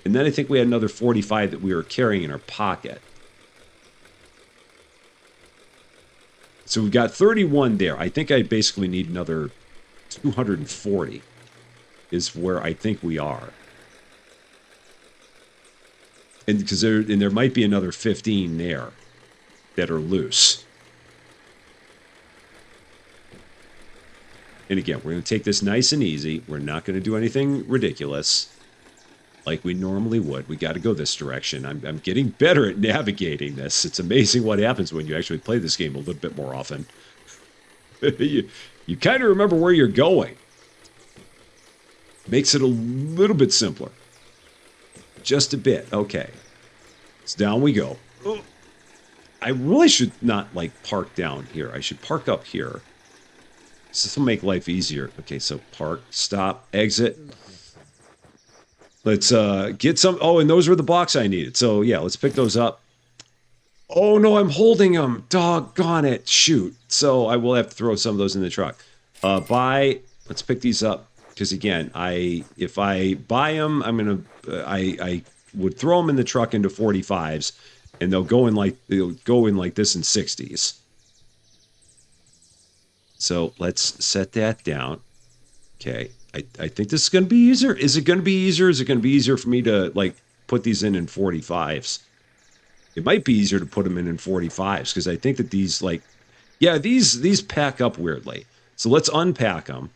And then I think we had another 45 that we were carrying in our pocket. So we got 31 there. I think I basically need another 240 is where I think we are. And because there might be another 15 there that are loose. And again, we're going to take this nice and easy. We're not going to do anything ridiculous like we normally would. We got to go this direction. I'm getting better at navigating this. It's amazing what happens when you actually play this game a little bit more often. you kind of remember where you're going. Makes it a little bit simpler. Just a bit. Okay. So down we go. Oh. I really should not, park down here. I should park up here. This will make life easier. Okay, so park, stop, exit. Let's get some... Oh, and those were the blocks I needed. So, yeah, let's pick those up. Oh, no, I'm holding them. Doggone it. Shoot. So I will have to throw some of those in the truck. Let's pick these up. Because, again, if I buy them, I'm going to... I would throw them in the truck into 45s, and they'll go in like this in 60s. So let's set that down. Okay. I think this is going to be easier. Is it going to be easier? Is it going to be easier for me to put these in 45s? It might be easier to put them in 45s because I think that these these pack up weirdly. So let's unpack them.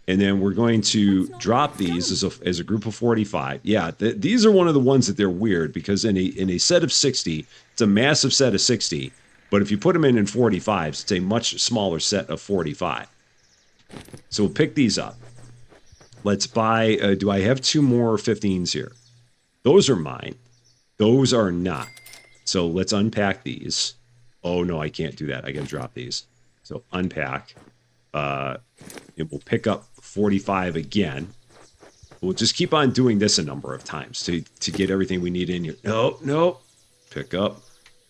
And then we're going to drop these as a group of 45. Yeah, these are one of the ones that they're weird because in a set of 60, it's a massive set of 60. But if you put them in 45s, it's a much smaller set of 45. So we'll pick these up. Let's buy... do I have 2 more 15s here? Those are mine. Those are not. So let's unpack these. Oh, no, I can't do that. I got to drop these. So unpack. It will pick up 45 again. We'll just keep on doing this a number of times to get everything we need in here. No, no. Pick up.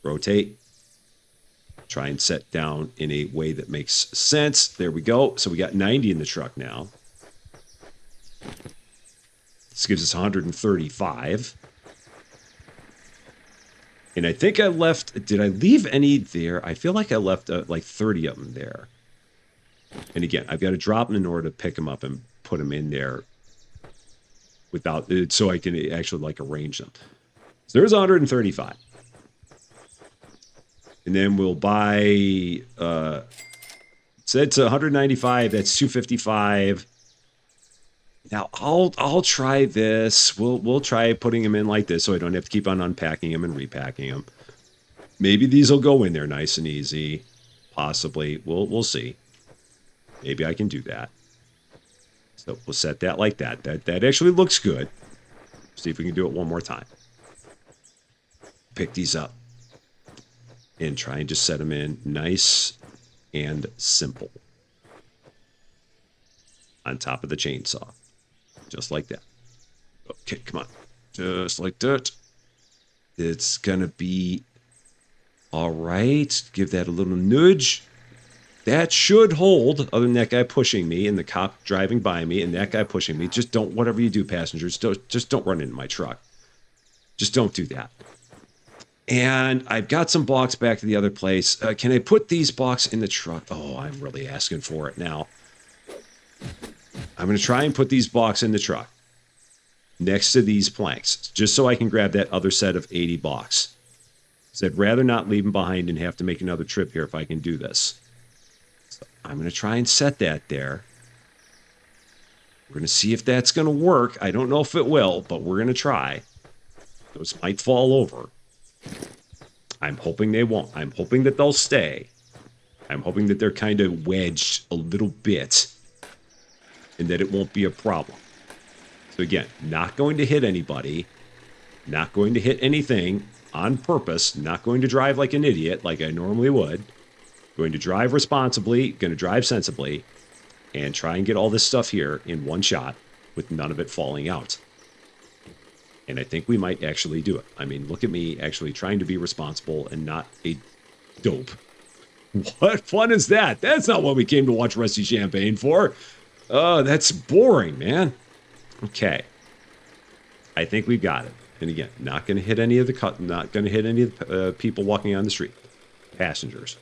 Rotate. Try and set down in a way that makes sense. There we go. So we got 90 in the truck now. This gives us 135. And I think I left... Did I leave any there? I feel like I left like 30 of them there. And again, I've got to drop them in order to pick them up and put them in there without... So I can actually like arrange them. So there's 135. And then we'll buy... so that's 195. That's 255. Now I'll try this. We'll try putting them in like this so I don't have to keep on unpacking them and repacking them. Maybe these will go in there nice and easy. Possibly. We'll see. Maybe I can do that. So we'll set that like that. That actually looks good. See if we can do it one more time. Pick these up. And try and just set them in nice and simple. On top of the chainsaw. Just like that. Okay, come on. Just like that. It's going to be all right. Give that a little nudge. That should hold, other than that guy pushing me and the cop driving by me and that guy pushing me. Just don't, whatever you do, passengers, just don't run into my truck. Just don't do that. And I've got some blocks back to the other place. Can I put these blocks in the truck? Oh, I'm really asking for it now. I'm going to try and put these blocks in the truck next to these planks, just so I can grab that other set of 80 blocks. So I'd rather not leave them behind and have to make another trip here if I can do this. So I'm going to try and set that there. We're going to see if that's going to work. I don't know if it will, but we're going to try. Those might fall over. I'm hoping they won't. I'm hoping that they'll stay. I'm hoping that they're kind of wedged a little bit and that it won't be a problem. So again, not going to hit anybody, not going to hit anything on purpose, not going to drive like an idiot like I normally would, going to drive responsibly, going to drive sensibly, and try and get all this stuff here in one shot with none of it falling out. And I think we might actually do it. I mean, look at me actually trying to be responsible and not a dope. What fun is that? That's not what we came to watch Rusty Champaign for. Oh, that's boring, man. Okay. I think we've got it. And again, not going to hit any of the people walking on the street. Passengers.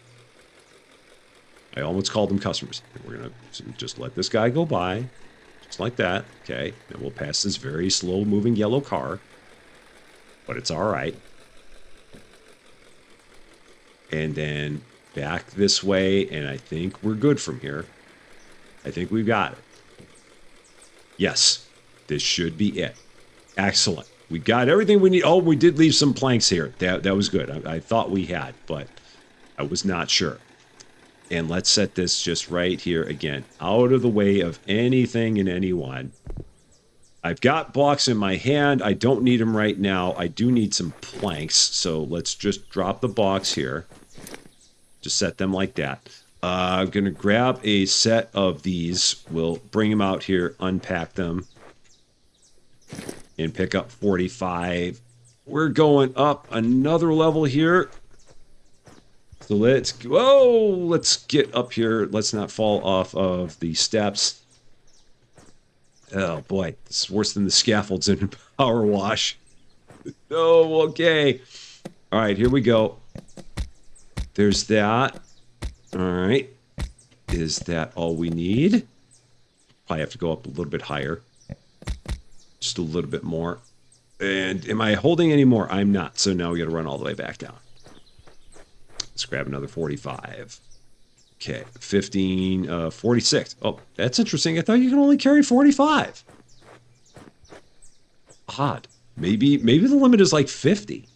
I almost called them customers. We're going to just let this guy go by. Just like that. Okay. And we'll pass this very slow-moving yellow car. But it's all right. And then back this way, and I think we're good from here. I think we've got it. Yes. This should be it. Excellent. We got everything we need. Oh, we did leave some planks here. That was good. I thought we had, but I was not sure. And let's set this just right here again, out of the way of anything and anyone. I've got blocks in my hand. I don't need them right now. I do need some planks. So let's just drop the blocks here. Just set them like that. I'm going to grab a set of these. We'll bring them out here, unpack them, and pick up 45. We're going up another level here. So let's get up here. Let's not fall off of the steps. Oh boy, this is worse than the scaffolds in Power Wash. Oh, okay. All right, here we go. There's that. All right. Is that all we need? Probably have to go up a little bit higher. Just a little bit more. And am I holding any more? I'm not. So now we got to run all the way back down. Let's grab another 45. Okay, 15, 46. Oh, that's interesting. I thought you could only carry 45. Odd. Maybe the limit is like 50.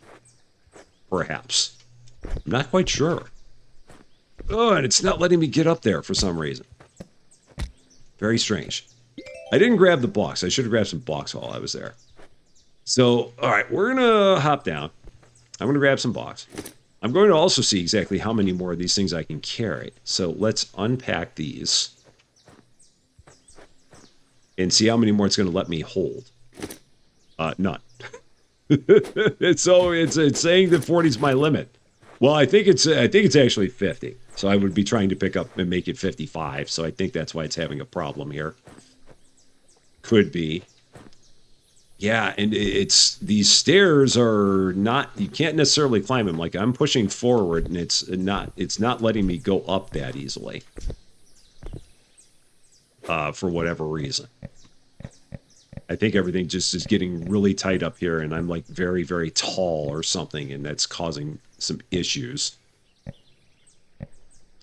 Perhaps. I'm not quite sure. Oh, and it's not letting me get up there for some reason. Very strange. I didn't grab the blocks. I should have grabbed some blocks while I was there. So, all right, we're going to hop down. I'm going to grab some blocks. I'm going to also see exactly how many more of these things I can carry. So let's unpack these and see how many more it's going to let me hold. None. So it's saying that 40 is my limit. Well, I think it's actually 50. So I would be trying to pick up and make it 55. So I think that's why it's having a problem here. Could be. Yeah, and it's these stairs are not, you can't necessarily climb them. Like I'm pushing forward and it's not letting me go up that easily. For whatever reason. I think everything just is getting really tight up here and I'm like very, very tall or something and that's causing some issues.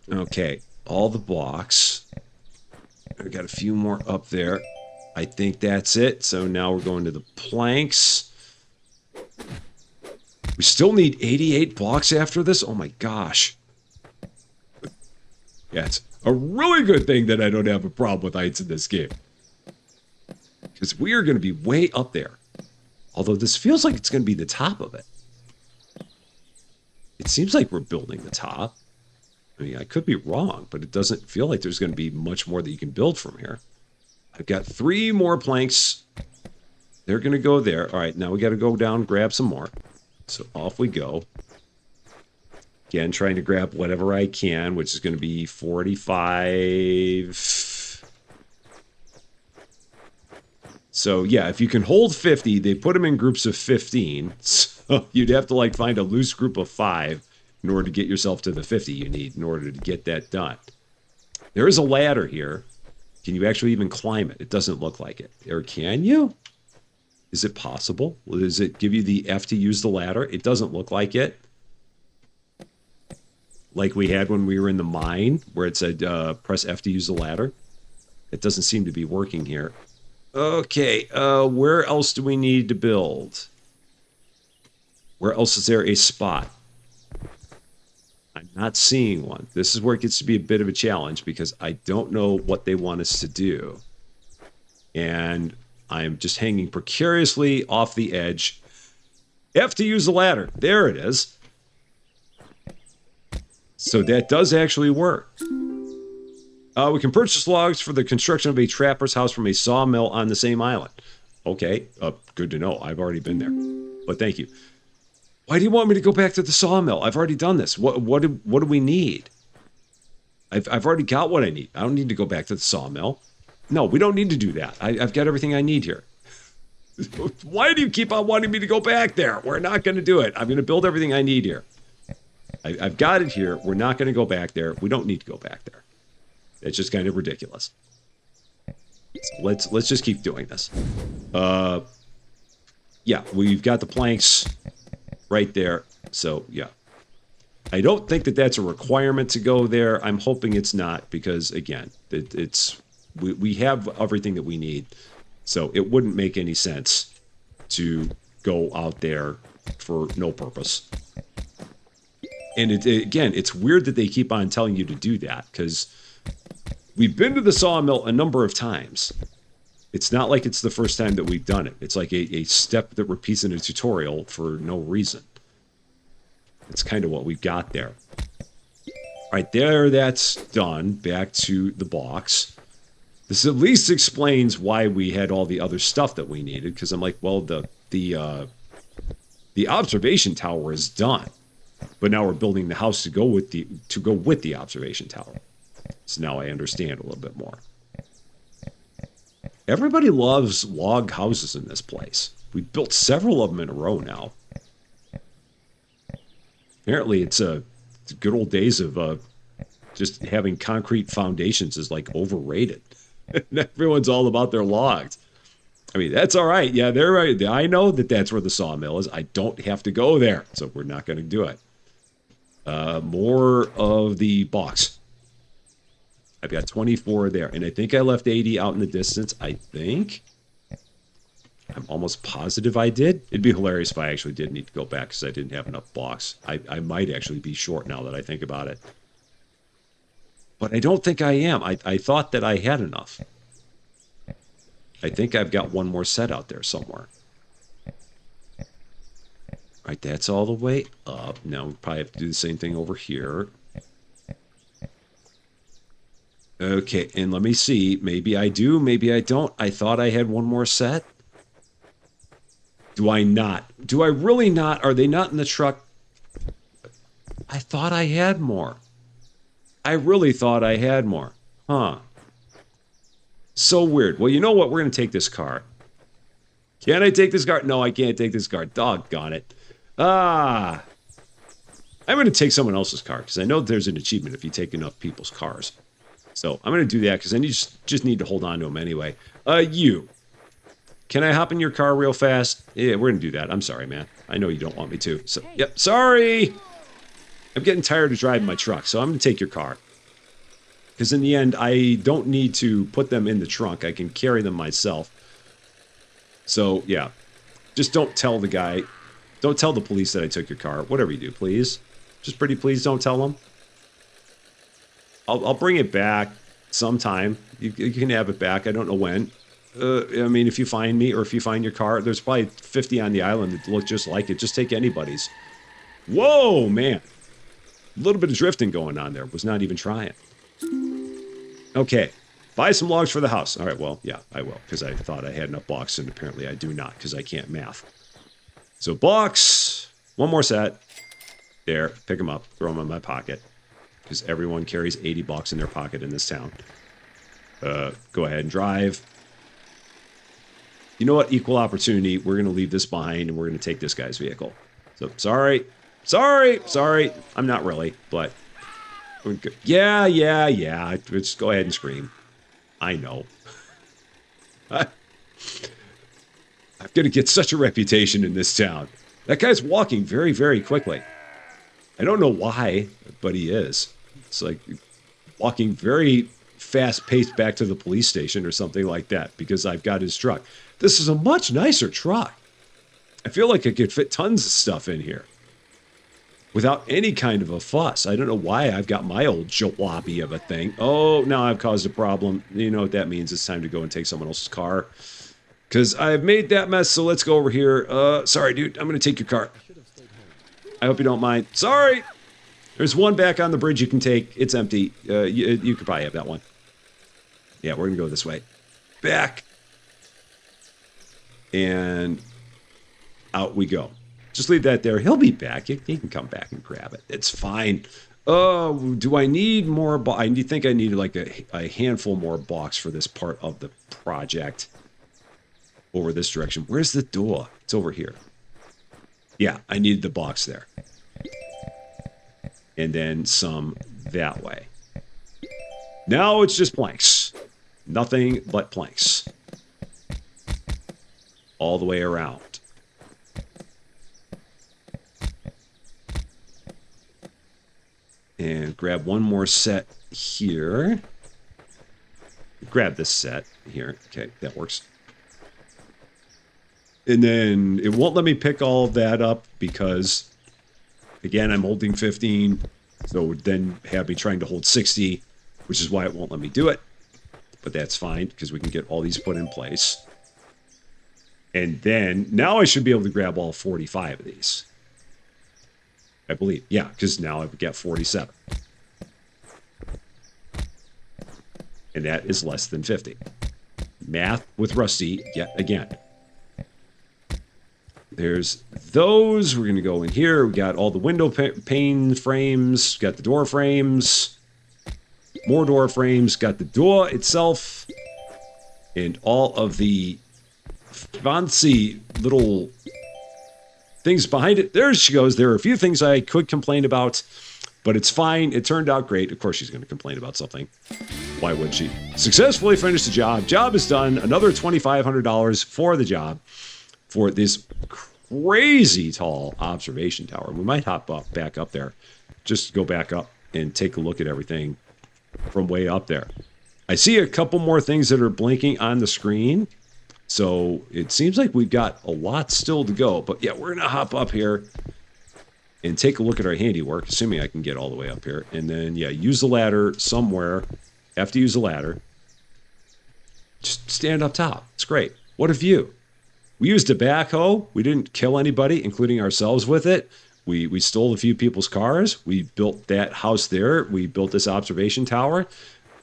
Okay, all the blocks. I got a few more up there. I think that's it. So now we're going to the planks. We still need 88 blocks after this? Oh my gosh. Yeah, it's a really good thing that I don't have a problem with heights in this game. Because we are going to be way up there. Although this feels like it's going to be the top of it. It seems like we're building the top. I mean, I could be wrong, but it doesn't feel like there's going to be much more that you can build from here. I've got 3 more planks. They're going to go there. All right, now we got to go down, grab some more. So off we go. Again, trying to grab whatever I can, which is going to be 45. So yeah, if you can hold 50, they put them in groups of 15. So you'd have to like find a loose group of 5 in order to get yourself to the 50 you need in order to get that done. There is a ladder here. Can you actually even climb it? It doesn't look like it. Or can you? Is it possible? Does it give you the F to use the ladder? It doesn't look like it. Like we had when we were in the mine, where it said press F to use the ladder. It doesn't seem to be working here. Okay, where else do we need to build? Where else is there a spot? I'm not seeing one. This is where it gets to be a bit of a challenge because I don't know what they want us to do. And I'm just hanging precariously off the edge. F to use the ladder. There it is. So that does actually work. We can purchase logs for the construction of a trapper's house from a sawmill on the same island. Okay, good to know. I've already been there. But thank you. Why do you want me to go back to the sawmill? I've already done this. What do we need? I've already got what I need. I don't need to go back to the sawmill. No, we don't need to do that. I've got everything I need here. Why do you keep on wanting me to go back there? We're not going to do it. I'm going to build everything I need here. I've got it here. We're not going to go back there. We don't need to go back there. It's just kind of ridiculous. So let's just keep doing this. Yeah, we've got the planks right there. So, yeah. I don't think that that's a requirement to go there. I'm hoping it's not because, again, we have everything that we need. So it wouldn't make any sense to go out there for no purpose. And again, it's weird that they keep on telling you to do that because we've been to the sawmill a number of times. It's not like it's the first time that we've done it. It's like a step that repeats in a tutorial for no reason. It's kind of what we've got there. All right, there, that's done. Back to the box. This at least explains why we had all the other stuff that we needed, because I'm like, well, the observation tower is done, but now we're building the house to go with the observation tower. So now I understand a little bit more. Everybody loves log houses in this place. We've built several of them in a row now. Apparently, it's the good old days of just having concrete foundations is like overrated. Everyone's all about their logs. I mean, that's all right. Yeah, they're right. I know that that's where the sawmill is. I don't have to go there, so we're not going to do it. More of the box. I've got 24 there, and I think I left 80 out in the distance. I think. I'm almost positive I did. It'd be hilarious if I actually did need to go back because I didn't have enough blocks. I might actually be short now that I think about it. But I don't think I am. I thought that I had enough. I think I've got one more set out there somewhere. right, that's all the way up. Now we probably have to do the same thing over here. Okay, and let me see. Maybe I do, maybe I don't. I thought I had one more set. Do I not? Do I really not? Are they not in the truck? I thought I had more. I really thought I had more. Huh. So weird. Well, you know what? We're going to take this car. Can I take this car? No, I can't take this car. Doggone it. Ah. I'm going to take someone else's car because I know there's an achievement if you take enough people's cars. So I'm going to do that because I just need to hold on to them anyway. You. Can I hop in your car real fast? Yeah, we're going to do that. I'm sorry, man. I know you don't want me to. So, yep, sorry. I'm getting tired of driving my truck, so I'm going to take your car. Because in the end, I don't need to put them in the trunk. I can carry them myself. So, yeah. Just don't tell the guy. Don't tell the police that I took your car. Whatever you do, please. Just pretty please don't tell them. I'll bring it back sometime. You can have it back. I don't know when. I mean, if you find me or if you find your car, there's probably 50 on the island that look just like it. Just take anybody's. Whoa, man. A little bit of drifting going on there. Was not even trying. Okay. Buy some logs for the house. All right, well, yeah, I will. Because I thought I had enough blocks, and apparently I do not because I can't math. So blocks. One more set. There. Pick them up. Throw them in my pocket. Because everyone carries 80 blocks in their pocket in this town. Go ahead and drive. You know what? Equal opportunity. We're going to leave this behind, and we're going to take this guy's vehicle. So, sorry. Sorry. I'm not really, but... Yeah. Just go ahead and scream. I know. I'm going to get such a reputation in this town. That guy's walking very, very quickly. I don't know why, but he is. It's like walking very fast-paced back to the police station or something like that because I've got his truck. This is a much nicer truck. I feel like I could fit tons of stuff in here without any kind of a fuss. I don't know why I've got my old jalopy of a thing. Oh, now I've caused a problem. You know what that means. It's time to go and take someone else's car because I've made that mess. So let's go over here. Sorry, dude. I'm going to take your car. I hope you don't mind. Sorry. There's one back on the bridge you can take. It's empty. You could probably have that one. Yeah, we're going to go this way. Back. And out we go. Just leave that there. He'll be back. He can come back and grab it. It's fine. Oh, do I need more? I think I need like a handful more blocks for this part of the project. Over this direction. Where's the door? It's over here. Yeah, I need the blocks there. And then some that way. Now it's just planks. Nothing but planks. All the way around. And grab one more set here. Grab this set here. Okay, that works. And then it won't let me pick all of that up because, again, I'm holding 15. So it would then have me trying to hold 60, which is why it won't let me do it. But that's fine because we can get all these put in place. And then now I should be able to grab all 45 of these. I believe. Yeah, because now I've got 47. And that is less than 50. Math with Rusty yet again. There's those. We're going to go in here. We got all the window pane frames. Got the door frames. More door frames. Got the door itself. And all of the fancy little things behind it. There she goes. There are a few things I could complain about, but it's fine. It turned out great. Of course she's going to complain about something. Why would she? Successfully finished the job. Job is done. Another $2,500 for the job. For this crazy tall observation tower. We might hop up back up there. Just go back up and take a look at everything from way up there. I see a couple more things that are blinking on the screen. So it seems like we've got a lot still to go. But yeah, we're going to hop up here and take a look at our handiwork, assuming I can get all the way up here. And then, yeah, use the ladder somewhere. Have to use the ladder. Just stand up top. It's great. What a view. We used a backhoe. We didn't kill anybody, including ourselves, with it. We stole a few people's cars. We built that house there. We built this observation tower.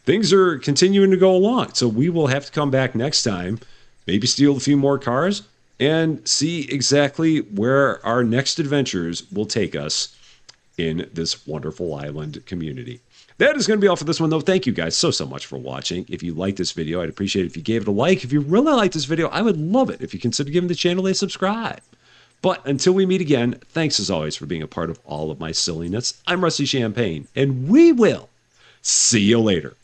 Things are continuing to go along. So we will have to come back next time, maybe steal a few more cars, and see exactly where our next adventures will take us in this wonderful island community. That is going to be all for this one, though. Thank you guys so much for watching. If you liked this video, I'd appreciate it if you gave it a like. If you really liked this video, I would love it if you consider giving the channel a subscribe. But until we meet again, thanks as always for being a part of all of my silliness. I'm Rusty Champagne, and we will see you later.